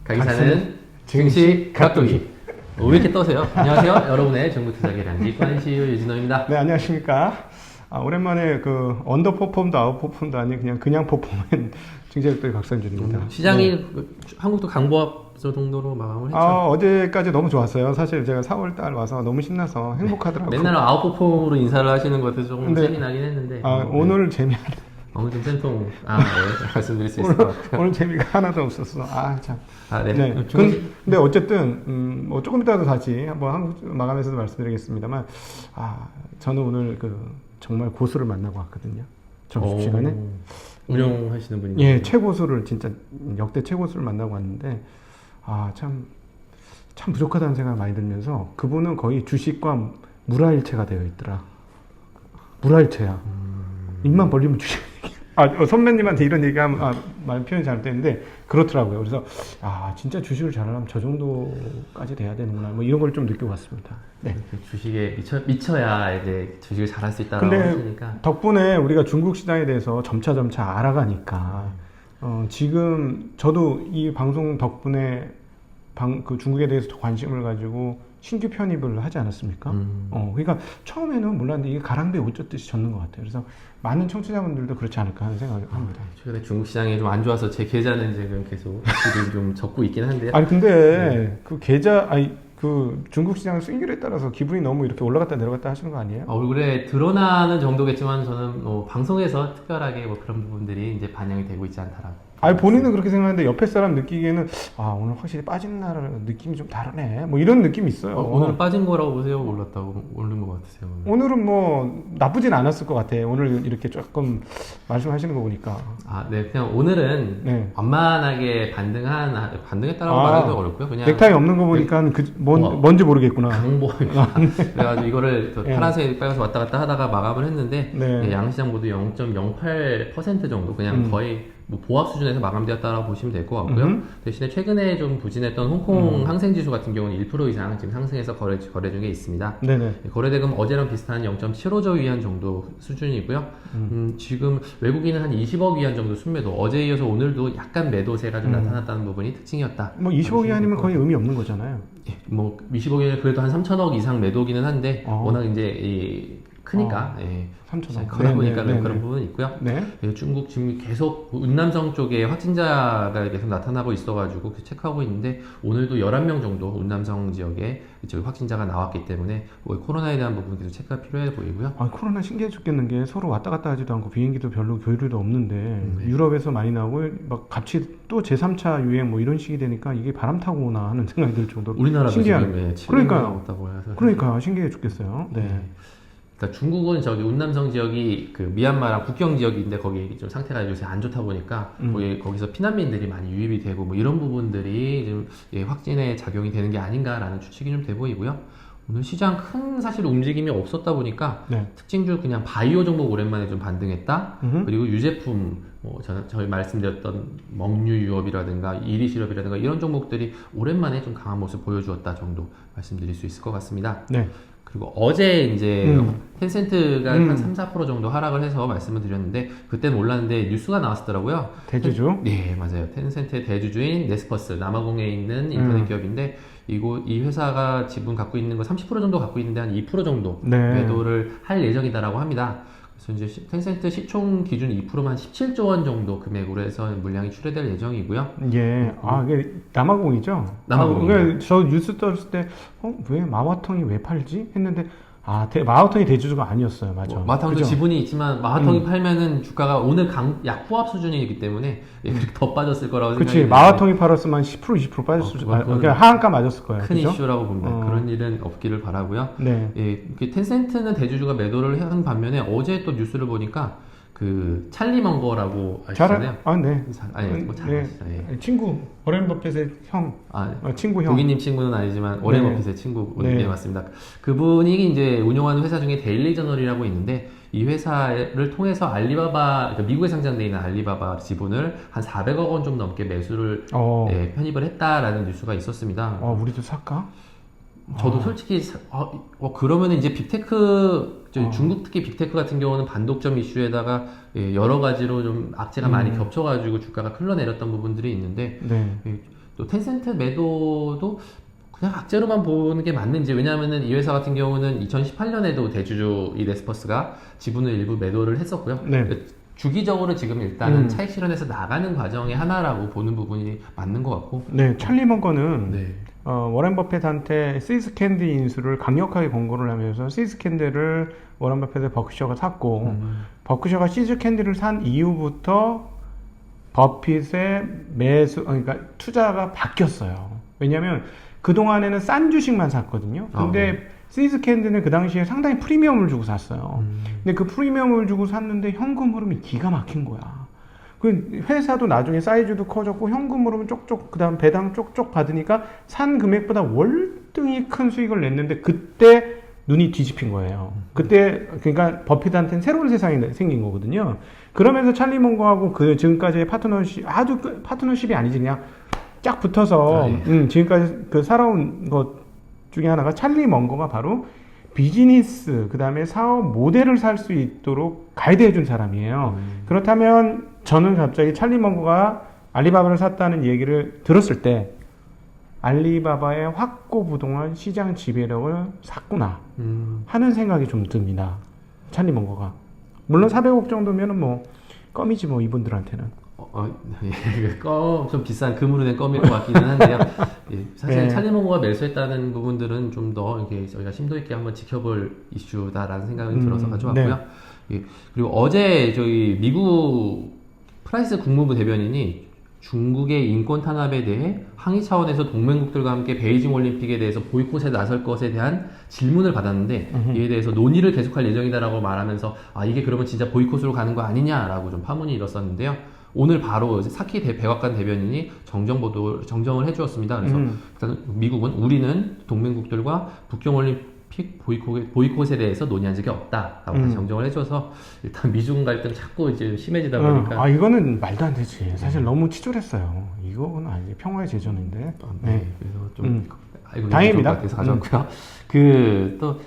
가기사는 증시 각도기. 왜 이렇게 떠세요? 안녕하세요. 여러분의 정보투자 계량기 관시유 유진호입니다. 네, 안녕하십니까. 오랜만에 언더퍼폼도 아웃퍼폼도 아닌 그냥 퍼폼한 증시각도기 박상준입니다. 시장이 네. 한국도 강보합 정도로 마감을 했죠. 어제까지 너무 좋았어요. 사실 제가 4월달 와서 너무 신나서 행복하더라고요. 맨날 아웃퍼폼으로 인사를 하시는 것 같아서 조금 네. 셈이 나긴 했는데. 오늘 재미가 오늘 좀 쌤통 네, 말씀드릴 수 있을 것 같아요. 오늘 재미가 하나도 없었어. 참. 네. 네. 근데 어쨌든 조금 이따도 다시 한번 한국 마감에서도 말씀드리겠습니다만, 저는 오늘 정말 고수를 만나고 왔거든요. 점심시간에. 운영하시는 분이. 예, 최고수를 진짜 역대 최고수를 만나고 왔는데, 참 부족하다는 생각이 많이 들면서 그분은 거의 주식과 물화일체가 되어 있더라. 물화일체야. 입만 벌리면 주식. 선배님한테 이런 얘기하면 말 표현이 잘못됐는데 그렇더라고요. 그래서 진짜 주식을 잘하려면 저 정도까지 돼야 되는구나. 뭐 이런 걸 좀 느끼고 왔습니다. 네. 주식에 미쳐야 이제 주식을 잘할 수 있다라고 근데 하시니까. 덕분에 우리가 중국 시장에 대해서 점차 알아가니까 지금 저도 이 방송 덕분에 중국에 대해서 더 관심을 가지고 신규 편입을 하지 않았습니까? 그러니까 처음에는 몰랐는데 이게 가랑비에 옷 젖듯이 젖는 것 같아요. 그래서 많은 청취자분들도 그렇지 않을까 하는 생각을 합니다. 최근에 중국 시장이 좀 안 좋아서 제 계좌는 지금 계속 좀 적고 있긴 한데요. 근데 중국 시장 수익률에 따라서 기분이 너무 이렇게 올라갔다 내려갔다 하시는 거 아니에요? 얼굴에 드러나는 정도겠지만 저는 방송에서 특별하게 그런 부분들이 이제 반영이 되고 있지 않다라고. 본인은 그렇게 생각하는데 옆에 사람 느끼기에는 오늘 확실히 빠진 날은 느낌이 좀 다르네. 뭐 이런 느낌이 있어요. 오늘은 빠진 거라고 보세요? 올랐다고? 오른 것 같으세요? 오늘은 뭐 나쁘진 않았을 것 같아요. 오늘 이렇게 조금 말씀하시는 거 보니까. 네. 그냥 오늘은 완만하게 반등했다라고 말하기도 어렵고요. 그냥 넥타이 없는 거 보니까 뭔지 모르겠구나. 강보입니다. 그래가지고 이거를 파란색, 빨간색 왔다 갔다 하다가 마감을 했는데 양시장 모두 0.08% 정도 그냥 거의 보합 수준에서 마감되었다라고 보시면 될 것 같고요. 대신에 최근에 좀 부진했던 홍콩 항생지수 같은 경우는 1% 이상 지금 상승해서 거래 중에 있습니다. 네네. 거래대금 어제랑 비슷한 0.75조 위안 정도 수준이고요. 지금 외국인은 한 20억 위안 정도 순매도, 어제에 이어서 오늘도 약간 매도세가 좀 나타났다는 부분이 특징이었다. 20억 위안이면 거의 의미 없는 거잖아요. 20억 위안이 그래도 한 3천억 이상 매도기는 한데 워낙 이제 크니까 3천억 커다 보니까 그런 부분이 있고요. 중국 지금 계속 운남성 쪽에 확진자가 계속 나타나고 있어가지고 체크하고 있는데 오늘도 11명 정도 운남성 지역에 확진자가 나왔기 때문에 코로나에 대한 부분 계속 체크가 필요해 보이고요. 코로나 신기해 죽겠는 게 서로 왔다 갔다 하지도 않고 비행기도 별로 교류도 없는데 유럽에서 많이 나오고 막 같이 또 제3차 유행 뭐 이런 식이 되니까 이게 바람 타고 오나 하는 생각이 들 정도로 우리나라도 신기한. 지금 나왔다고 해서 그러니까 신기해 죽겠어요. 그러니까 중국은 운남성 지역이 미얀마랑 국경 지역인데 거기 좀 상태가 요새 안 좋다 보니까 거기서 피난민들이 많이 유입이 되고 뭐 이런 부분들이 좀 확진에 작용이 되는 게 아닌가라는 추측이 좀 돼 보이고요. 오늘 시장 큰 사실 움직임이 없었다 보니까 특징주 그냥 바이오 종목 오랜만에 좀 반등했다. 그리고 유제품 저희 말씀드렸던 먹류 유업이라든가 이리 시럽이라든가 이런 종목들이 오랜만에 좀 강한 모습 보여주었다 정도 말씀드릴 수 있을 것 같습니다. 그리고 어제 이제 텐센트가 한 3-4% 정도 하락을 해서 말씀을 드렸는데 그때는 올랐는데 뉴스가 나왔었더라고요. 대주주? 네, 맞아요. 텐센트의 대주주인 네스퍼스, 남아공에 있는 인터넷 기업인데 이 회사가 지분 갖고 있는 거 30% 정도 갖고 있는데 한 2% 정도 매도를 할 예정이다라고 합니다. 그래서 이제 텐센트 시총 기준 2%만 17조 원 정도 금액으로 해서 물량이 출하될 예정이고요. 이게 남아공이죠? 남아공이요. 저 뉴스 떴을 때, 왜 마화통이 왜 팔지? 했는데, 마화통이 대주주가 아니었어요. 맞아. 마화통도 지분이 있지만 마화통이 팔면은 주가가 오늘 약보합 수준이기 때문에 더 빠졌을 거라고 생각이 그치. 마화통이 팔았으면 10% 20% 빠졌을 수 그러니까 하한가 맞았을 거예요. 큰 이슈라고 봅니다. 그런 일은 없기를 바라고요. 텐센트는 대주주가 매도를 한 반면에 어제 또 뉴스를 보니까 찰리 먼거라고 아시잖아요. 친구 워렌 버핏의 형. 친구 형. 고객님 친구는 아니지만 워렌 버핏의 친구. 맞습니다. 그분이 이제 운영하는 회사 중에 데일리 저널이라고 있는데 이 회사를 통해서 알리바바, 미국에 상장되어 있는 알리바바 지분을 한 400억 원 좀 넘게 매수를 편입을 했다라는 뉴스가 있었습니다. 우리도 살까? 저도 솔직히 그러면 이제 빅테크 중국 특히 빅테크 같은 경우는 반독점 이슈에다가 여러 가지로 좀 악재가 많이 겹쳐가지고 주가가 흘러내렸던 부분들이 있는데 또 텐센트 매도도 그냥 악재로만 보는 게 맞는지, 왜냐하면은 이 회사 같은 경우는 2018년에도 대주주 이 네스퍼스가 지분을 일부 매도를 했었고요. 네. 주기적으로 지금 일단은 차익 실현에서 나가는 과정의 하나라고 보는 부분이 맞는 것 같고. 네, 찰리 먼거는 네. 워런 버핏한테 시스 캔디 인수를 강력하게 권고를 하면서 시스 캔디를 워런 버핏의 버크셔가 샀고 버크셔가 시즈 캔디를 산 이후부터 버핏의 그러니까 투자가 바뀌었어요. 왜냐하면 그 동안에는 싼 주식만 샀거든요. 근데 시즈 캔디는 그 당시에 상당히 프리미엄을 주고 샀어요. 근데 그 프리미엄을 주고 샀는데 현금 흐름이 기가 막힌 거야. 그 회사도 나중에 사이즈도 커졌고 현금 흐름은 쪽쪽, 그다음 배당 쪽쪽 받으니까 산 금액보다 월등히 큰 수익을 냈는데 그때 눈이 뒤집힌 거예요. 그때 그러니까 버핏한테는 새로운 세상이 생긴 거거든요. 그러면서 찰리 먼거하고 그 지금까지의 파트너십, 아주 파트너십이 아니지 그냥 쫙 붙어서 지금까지 그 살아온 것 중에 하나가 찰리 먼거가 바로 비즈니스 그다음에 사업 모델을 살 수 있도록 가이드해 준 사람이에요. 그렇다면 저는 갑자기 찰리 먼거가 알리바바를 샀다는 얘기를 들었을 때 알리바바의 확고부동한 시장 지배력을 샀구나 하는 생각이 좀 듭니다. 찰리 먼거가. 물론 400억 정도면은 뭐 껌이지 뭐 이분들한테는. 좀 비싼 금으로 된 껌일 것 같기는 한데요. 예, 사실 네. 찰리 먼거가 매수했다는 부분들은 좀 더 이렇게 저희가 심도 있게 한번 지켜볼 이슈다라는 생각이 들어서 가져왔고요. 예, 그리고 어제 저희 미국 프라이스 국무부 대변인이 중국의 인권 탄압에 대해 항의 차원에서 동맹국들과 함께 베이징 올림픽에 대해서 보이콧에 나설 것에 대한 질문을 받았는데 이에 대해서 논의를 계속할 예정이다라고 말하면서 이게 그러면 진짜 보이콧으로 가는 거 아니냐라고 좀 파문이 일었었는데요. 오늘 바로 사키 백악관 대변인이 정정을 해주었습니다. 그래서 일단 미국은 우리는 동맹국들과 북경 올림픽 보이콧에 대해서 논의한 적이 없다라고 다시 정정을 해줘서 일단 미중 갈등 자꾸 이제 심해지다 보니까 이거는 말도 안 되지. 사실 너무 치졸했어요. 이거는 아니지. 평화의 제전인데. 네. 그래서 좀 다행입니다. 같아서 가져왔고요. 또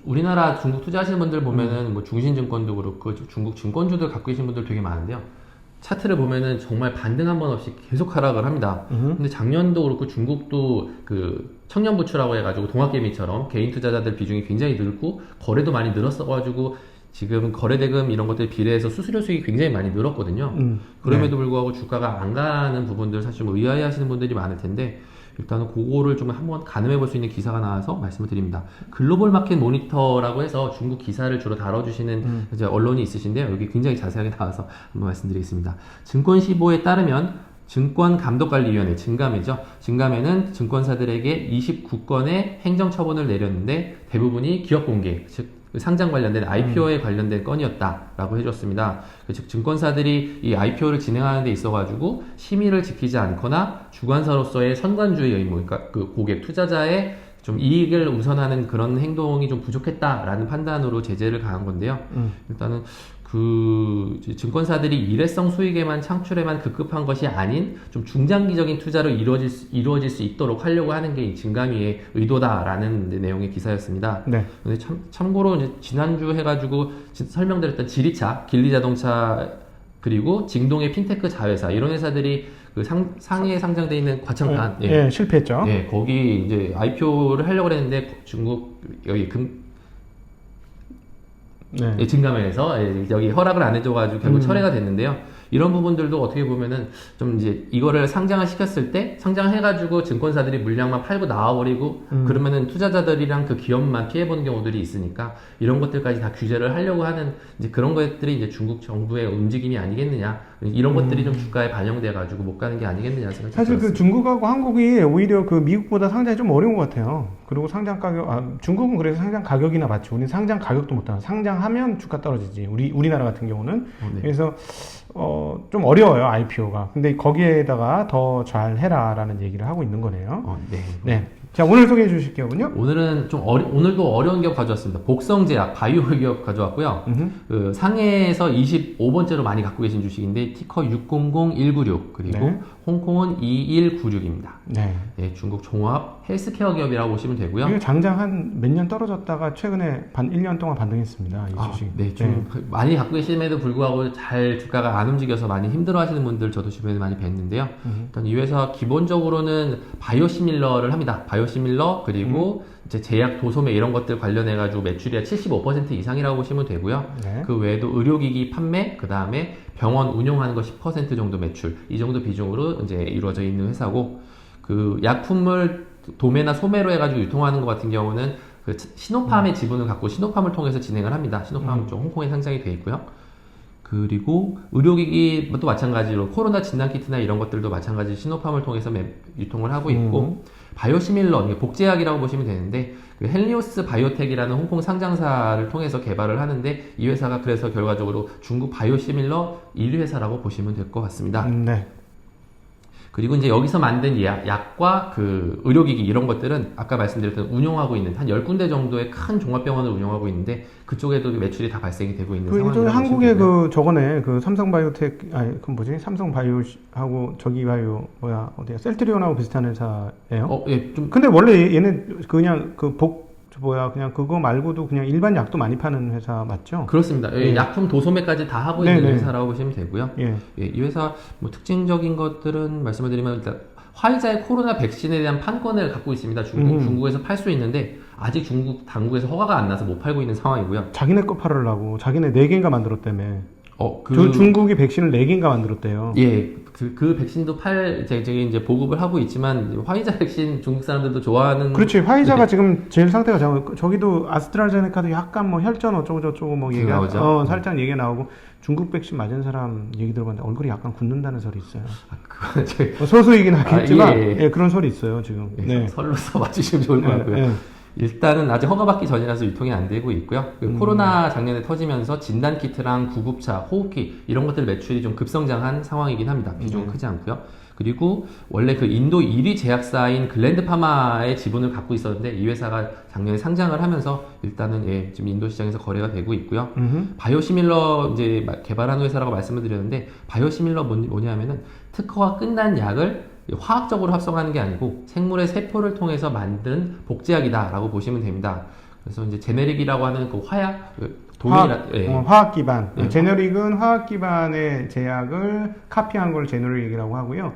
우리나라 중국 투자하시는 분들 보면은 뭐 중신증권도 그렇고 중국 증권주들 갖고 계신 분들 되게 많은데요. 차트를 보면은 정말 반등 한 번 없이 계속 하락을 합니다. 근데 작년도 그렇고 중국도 그 청년 부추라고 해가지고 동학개미처럼 개인 투자자들 비중이 굉장히 늘고 거래도 많이 늘었어가지고 지금 거래대금 이런 것들 비례해서 수수료 수익이 굉장히 많이 늘었거든요. 그럼에도 불구하고 주가가 안 가는 부분들 사실 뭐 의아해 하시는 분들이 많을 텐데 일단은 그거를 좀 한번 가늠해 볼 수 있는 기사가 나와서 말씀을 드립니다. 글로벌 마켓 모니터라고 해서 중국 기사를 주로 다뤄주시는 이제 언론이 있으신데요. 여기 굉장히 자세하게 나와서 한번 말씀드리겠습니다. 증권시보에 따르면 증권감독관리위원회, 증감회죠. 증감회는 증권사들에게 29건의 행정처분을 내렸는데 대부분이 기업공개, 즉 상장 관련된 IPO에 관련된 건이었다라고 해줬습니다. 즉 증권사들이 이 IPO를 진행하는 데 있어가지고 심의를 지키지 않거나 주관사로서의 선관주의 의무, 그러니까 그 고객 투자자의 좀 이익을 우선하는 그런 행동이 좀 부족했다라는 판단으로 제재를 가한 건데요. 일단은 그 증권사들이 일회성 수익에만 창출에만 급급한 것이 아닌 좀 중장기적인 투자로 이루어질 수 있도록 하려고 하는 게 이 증감위의 의도다라는 내용의 기사였습니다. 네. 근데 참고로 이제 지난주 해가지고 설명드렸던 지리차, 길리자동차 그리고 징동의 핀테크 자회사 이런 회사들이 그 상해에 상장돼 있는 과천판 실패했죠. 예, 거기 이제 IPO를 하려고 했는데 중국 여기 증감회에서 여기 허락을 안 해줘가지고 결국 철회가 됐는데요. 이런 부분들도 어떻게 보면은 좀 이제 이거를 상장을 시켰을 때 상장해가지고 증권사들이 물량만 팔고 나와버리고 그러면은 투자자들이랑 그 기업만 피해보는 경우들이 있으니까 이런 것들까지 다 규제를 하려고 하는 이제 그런 것들이 이제 중국 정부의 움직임이 아니겠느냐, 이런 것들이 좀 주가에 반영돼가지고 못 가는 게 아니겠느냐 생각이 사실 들었습니다. 그 중국하고 한국이 오히려 그 미국보다 상장이 좀 어려운 것 같아요. 그리고 상장 가격, 중국은 그래서 상장 가격이나 맞지. 우리는 상장 가격도 못하는. 상장하면 주가 떨어지지. 우리나라 같은 경우는. 네. 그래서 좀 어려워요, IPO가. 근데 거기에다가 더 잘 해라라는 얘기를 하고 있는 거네요. 네. 네. 자, 오늘 소개해 주실 기업은요? 오늘은 오늘도 어려운 기업 가져왔습니다. 복성제약 바이오 기업 가져왔고요. 그 상해에서 25번째로 많이 갖고 계신 주식인데 티커 600196 그리고 네. 홍콩은 2196입니다. 네. 네, 중국 종합 헬스케어 기업이라고 보시면 되고요. 이게 장장 한 몇 년 떨어졌다가 최근에 1년 동안 반등했습니다. 이 주식. 네, 좀 많이 갖고 계심에도 불구하고 잘 주가가 안 움직여서 많이 힘들어하시는 분들 저도 주변에 많이 뵀는데요. 일단 이 회사 기본적으로는 바이오시밀러를 합니다. 바이오시밀러 그리고 이제 제약, 도소매 이런 것들 관련해 가지고 매출이 75% 이상이라고 보시면 되고요. 네. 그 외에도 의료기기 판매, 그 다음에 병원 운영하는 거 10% 정도 매출 이 정도 비중으로 이제 이루어져 있는 회사고 그 약품을 도매나 소매로 해가지고 유통하는 것 같은 경우는 그 시노팜의 지분을 갖고 시노팜을 통해서 진행을 합니다. 시노팜 쪽 홍콩에 상장이 돼 있고요. 그리고 의료기기도 마찬가지로 코로나 진단키트나 이런 것들도 마찬가지 시노팜을 통해서 유통을 하고 있고 바이오시밀러, 이게 복제약이라고 보시면 되는데 그 헬리오스 바이오텍이라는 홍콩 상장사를 통해서 개발을 하는데 이 회사가 그래서 결과적으로 중국 바이오시밀러 1위 회사라고 보시면 될 것 같습니다. 네. 그리고 이제 여기서 만든 약과 그 의료기기 이런 것들은 아까 말씀드렸던 운영하고 있는 한 10군데 정도의 큰 종합병원을 운영하고 있는데 그쪽에도 매출이 다 발생이 되고 있는 상황이라고 예전에 보시면 한국의 되고요. 그 저거네 그 삼성바이오텍 그 뭐지 삼성바이오하고 저기 바이오 뭐야 어디야 셀트리온하고 비슷한 회사예요. 예, 좀 근데 원래 얘네 그냥 그냥 그거 말고도 그냥 일반 약도 많이 파는 회사 맞죠? 그렇습니다. 예, 네. 약품 도소매까지 다 하고 있는 네네. 회사라고 보시면 되고요. 예. 예, 이 회사 뭐 특징적인 것들은 말씀을 드리면 일단 화이자의 코로나 백신에 대한 판권을 갖고 있습니다. 중국에서 팔 수 있는데 아직 중국 당국에서 허가가 안 나서 못 팔고 있는 상황이고요. 자기네 거 팔으려고 자기네 4개인가 만들었다며. 그 중국이 백신을 4개인가 만들었대요. 예, 그 백신도 이제 보급을 하고 있지만 화이자 백신 중국 사람들도 좋아하는. 그렇지. 화이자가 네. 지금 제일 상태가 저기도 아스트라제네카도 약간 뭐 혈전 어쩌고 저쩌고 뭐 얘기가 나오죠. 살짝 얘기가 나오고 중국 백신 맞은 사람 얘기 들어봤는데 얼굴이 약간 굳는다는 소리 있어요. 그건 저 소수이긴 하겠지만 예. 예, 그런 소리 있어요 지금. 예, 네. 설로서 맞추시면 좋을 것 같고요. 예. 일단은 아직 허가받기 전이라서 유통이 안 되고 있고요. 코로나 작년에 터지면서 진단키트랑 구급차, 호흡기 이런 것들 매출이 좀 급성장한 상황이긴 합니다. 비중은 크지 않고요. 그리고 원래 그 인도 1위 제약사인 글랜드파마의 지분을 갖고 있었는데 이 회사가 작년에 상장을 하면서 일단은 지금 인도 시장에서 거래가 되고 있고요. 바이오시밀러 이제 개발하는 회사라고 말씀을 드렸는데 바이오시밀러 뭐냐면은 특허가 끝난 약을 화학적으로 합성하는 게 아니고 생물의 세포를 통해서 만든 복제약이다라고 보시면 됩니다. 그래서 이제 제네릭이라고 하는 그 화약, 화학 기반. 예. 제너릭은 화학 기반의 제약을 카피한 걸 제너릭이라고 하고요.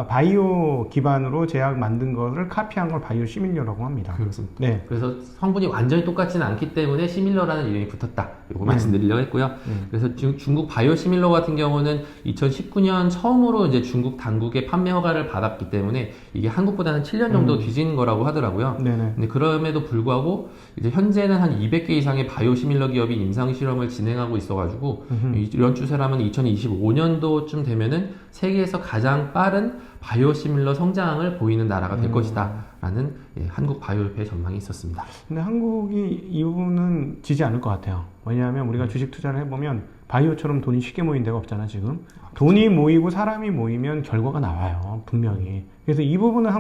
바이오 기반으로 제약 만든 것을 카피한 걸 바이오 시밀러라고 합니다. 그렇습니다. 네. 그래서 성분이 완전히 똑같지는 않기 때문에 시밀러라는 이름이 붙었다. 이거 말씀드리려고 했고요. 그래서 중국 바이오 시밀러 같은 경우는 2019년 처음으로 이제 중국 당국의 판매 허가를 받았기 때문에 이게 한국보다는 7년 정도 뒤진 거라고 하더라고요. 네네. 근데 그럼에도 불구하고 이제 현재는 한 200개 이상의 바이오 시밀러 기업이 임상 실험을 진행하고 있어가지고 이런 추세라면 2025년도쯤 되면은 세계에서 가장 빠른 바이오시밀러 성장을 보이는 나라가 될 것이다 라는 한국 바이오협회의 전망이 있었습니다. 근데 한국이 이 부분은 지지 않을 것 같아요. 왜냐하면 우리가 주식 투자를 해보면 바이오처럼 돈이 쉽게 모인 데가 없잖아 지금. 돈이 모이고 사람이 모이면 결과가 나와요 분명히. 그래서 이 부분은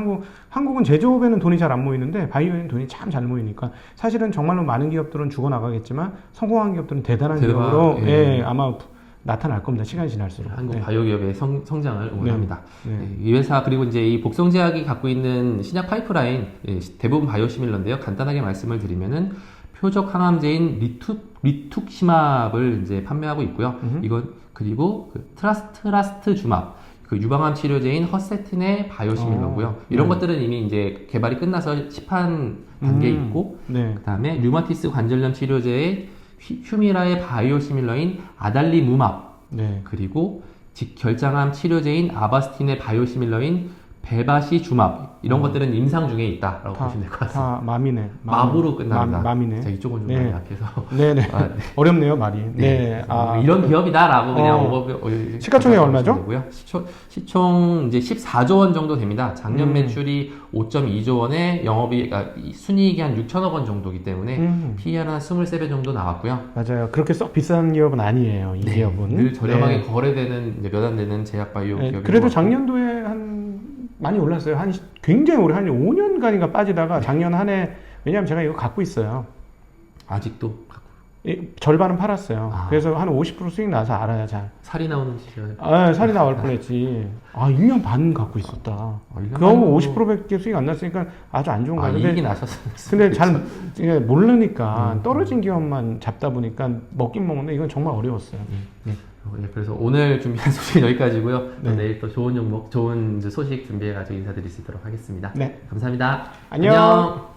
한국은 제조업에는 돈이 잘 안 모이는데 바이오에는 돈이 참 잘 모이니까 사실은 정말로 많은 기업들은 죽어나가겠지만 성공한 기업들은 대단한 기업으로 아마 나타날 겁니다. 시간이 지날수록. 한국 바이오 기업의 성장을 응원합니다. 네. 이 회사 그리고 이제 이 복성제약이 갖고 있는 신약 파이프라인 대부분 바이오시밀러인데요. 간단하게 말씀을 드리면은 표적 항암제인 리투키마브를 이제 판매하고 있고요. 이건 그리고 그 트라스트 주맙 그 유방암 치료제인 허세틴의 바이오시밀러고요. 이런 것들은 이미 이제 개발이 끝나서 시판 단계에 있고 그다음에 류마티스 관절염 치료제의 휴미라의 바이오시밀러인 아달리무맙 그리고 직결장암 치료제인 아바스틴의 바이오시밀러인 베바시주맙 이런 것들은 임상 중에 있다라고 보시면 될 것 같습니다. 다 맘이네. 맙으로 끝납니다. 맘이네. 자, 이쪽은 좀 많이 약해서. 네네. 어렵네요 말이. 이런 기업이다라고 그냥 시가총액 얼마죠? 시총 이제 14조 원 정도 됩니다. 작년 매출이 5.2조 원에 순이익이 한 6천억 원 정도이기 때문에 PER 한 23배 정도 나왔고요. 맞아요. 그렇게 썩 비싼 기업은 아니에요. 이 기업은 늘 저렴하게 거래되는 몇 안 되는 제약 바이오 기업이고. 그래도 작년도에 한 많이 올랐어요. 굉장히 오래 한 5년간인가 빠지다가 작년 한 해 왜냐하면 제가 이거 갖고 있어요. 아직도 절반은 팔았어요. 아. 그래서 한 50% 수익 나서 알아야 잘. 살이 나오는 시절. 살이 나올 뻔했지. 1년 반 갖고 있었다. 1년 그거 반이면 50%밖에 수익 안 났으니까 아주 안 좋은 거야. 이익이 나셨어요. 근데 잘 모르니까 떨어진 기업만 잡다 보니까 먹긴 먹는데 이건 정말 어려웠어요. 네. 그래서 오늘 준비한 소식은 여기까지고요. 또 네. 내일 또 좋은 종목, 좋은 소식 준비해가지고 인사드릴 수 있도록 하겠습니다. 네. 감사합니다. 안녕.